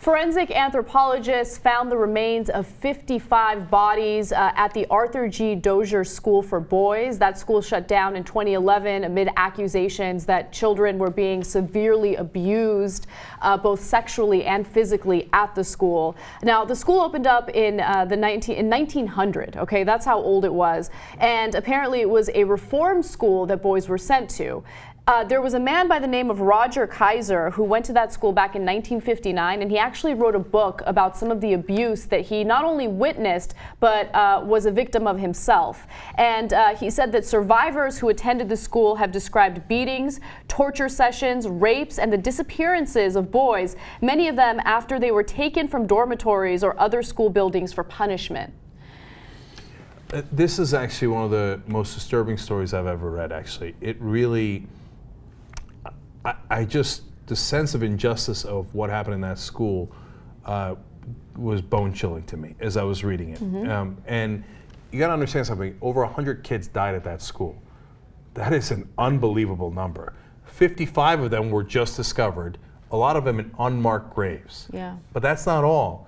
Forensic anthropologists found the remains of 55 bodies at the Arthur G. Dozier School for Boys. That school shut down in 2011 amid accusations that children were being severely abused, both sexually and physically at the school. Now, the school opened up in 1900. Okay, that's how old it was, and apparently it was a reform school that boys were sent to. There was a man by the name of Roger Kaiser who went to that school back in 1959, and he actually wrote a book about some of the abuse that he not only witnessed, but was a victim of himself. And he said that survivors who attended the school have described beatings, torture sessions, rapes, and the disappearances of boys, many of them after they were taken from dormitories or other school buildings for punishment. This is actually one of the most disturbing stories I've ever read, actually. It really... the sense of injustice of what happened in that school was bone-chilling to me as I was reading it. And you got to understand something, over 100 kids died at that school. That is an unbelievable number. 55 of them were just discovered, a lot of them in unmarked graves. Yeah. But that's not all.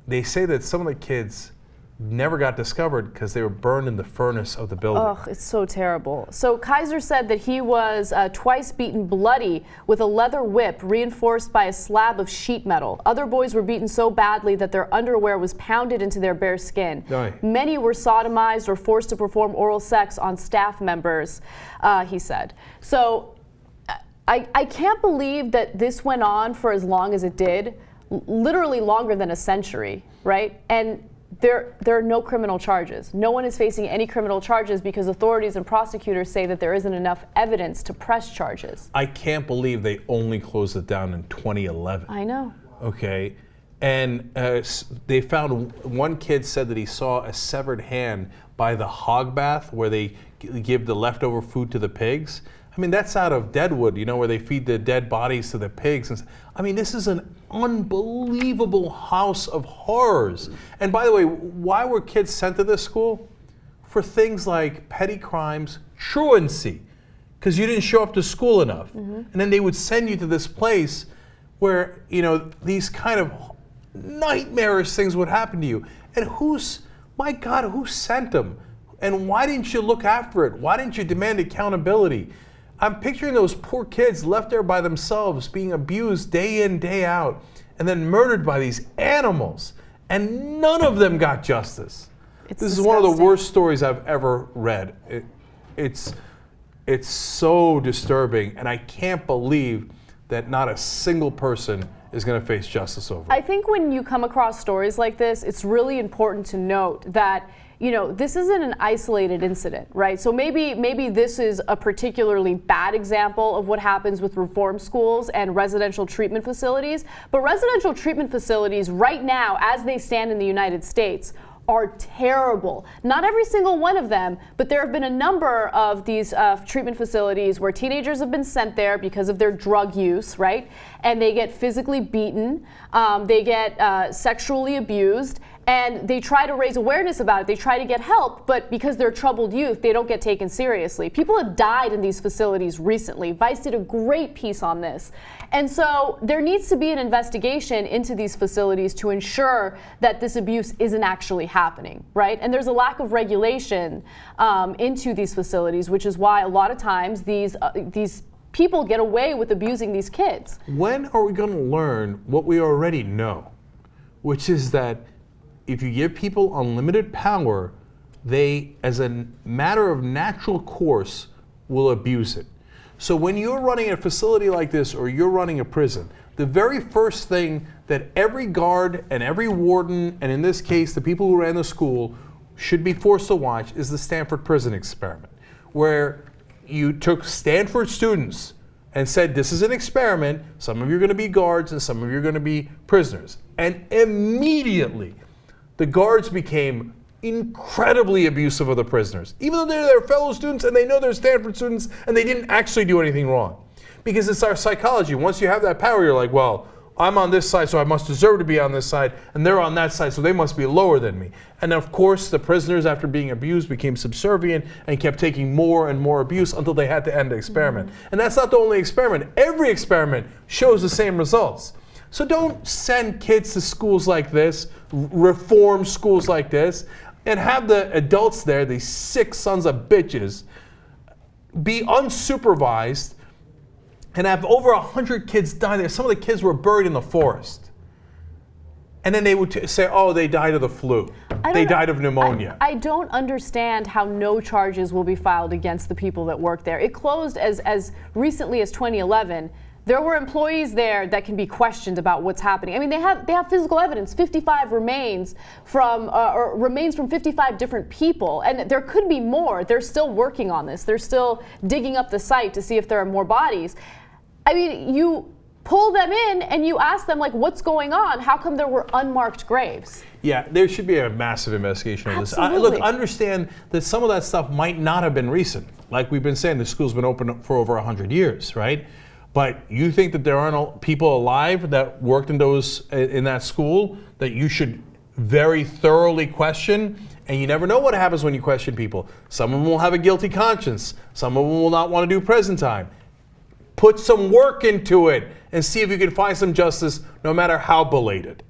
They say that some of the kids never got discovered because they were burned in the furnace of the building. Oh, it's so terrible. So Kaiser said that he was twice beaten bloody with a leather whip reinforced by a slab of sheet metal. Other boys were beaten so badly that their underwear was pounded into their bare skin. Aye. Many were sodomized or forced to perform oral sex on staff members, he said. So I can't believe that this went on for as long as it did, literally longer than a century, right? And there are no criminal charges. No one is facing any criminal charges because authorities and prosecutors say that there isn't enough evidence to press charges. I can't believe they only closed it down in 2011. I know. Okay. And they found, one kid said that he saw a severed hand by the hog bath where they give the leftover food to the pigs. I mean, that's out of Deadwood, you know, where they feed the dead bodies to the pigs. I mean, this is an unbelievable house of horrors. And by the way, why were kids sent to this school? For things like petty crimes, truancy, because you didn't show up to school enough. And then they would send you to this place where, you know, these kind of nightmarish things would happen to you. And my God, who sent them? And why didn't you look after it? Why didn't you demand accountability? I'm picturing those poor kids left there by themselves, being abused day in, day out, and then murdered by these animals. And none of them got justice. This is one of the worst stories I've ever read. It's so disturbing, and I can't believe that not a single person is going to face justice over it. I think when you come across stories like this, it's really important to note that, you know, this isn't an isolated incident, right? So maybe this is a particularly bad example of what happens with reform schools and residential treatment facilities. But residential treatment facilities right now, as they stand in the United States, are terrible. Not every single one of them, but there have been a number of these treatment facilities where teenagers have been sent there because of their drug use, right? And they get physically beaten, they get sexually abused, and they try to raise awareness about it. They try to get help, but because they're troubled youth, they don't get taken seriously. People have died in these facilities recently. Vice did a great piece on this. And so there needs to be an investigation into these facilities to ensure that this abuse isn't actually happening, right? And there's a lack of regulation into these facilities, which is why a lot of times these people get away with abusing these kids. When are we going to learn what we already know, which is that if you give people unlimited power, they, as a matter of natural course, will abuse it. So when you're running a facility like this or you're running a prison, the very first thing that every guard and every warden, and in this case the people who ran the school, should be forced to watch is the Stanford Prison Experiment, where you took Stanford students and said, this is an experiment, some of you are going to be guards and some of you are going to be prisoners. And immediately, the guards became incredibly abusive of the prisoners, even though they're their fellow students and they know they're Stanford students and they didn't actually do anything wrong. Because it's our psychology. Once you have that power, you're like, well, I'm on this side, so I must deserve to be on this side, and they're on that side, so they must be lower than me. And of course, the prisoners, after being abused, became subservient and kept taking more and more abuse until they had to end the experiment. And that's not the only experiment. Every experiment shows the same results. So don't send kids to schools like this, reform schools like this, and have the adults there, these sick sons of bitches, be unsupervised and have over 100 kids die there. Some of the kids were buried in the forest. And then they would say, oh, they died of the flu. They died of pneumonia. I don't understand how no charges will be filed against the people that work there. It closed as recently as 2011. There were employees there that can be questioned about what's happening. I mean, they have physical evidence. 55 remains from 55 different people, and there could be more. They're still working on this. They're still digging up the site to see if there are more bodies. I mean, you pull them in and you ask them, like, what's going on? How come there were unmarked graves? Yeah, there should be a massive investigation on this. Look, understand that some of that stuff might not have been recent. Like we've been saying, the school's been open for over 100 years, right? But you think that there aren't people alive that worked in that school that you should very thoroughly question? And you never know what happens when you question people. Some of them will have a guilty conscience. Some of them will not want to do prison time. Put some work into it and see if you can find some justice, no matter how belated.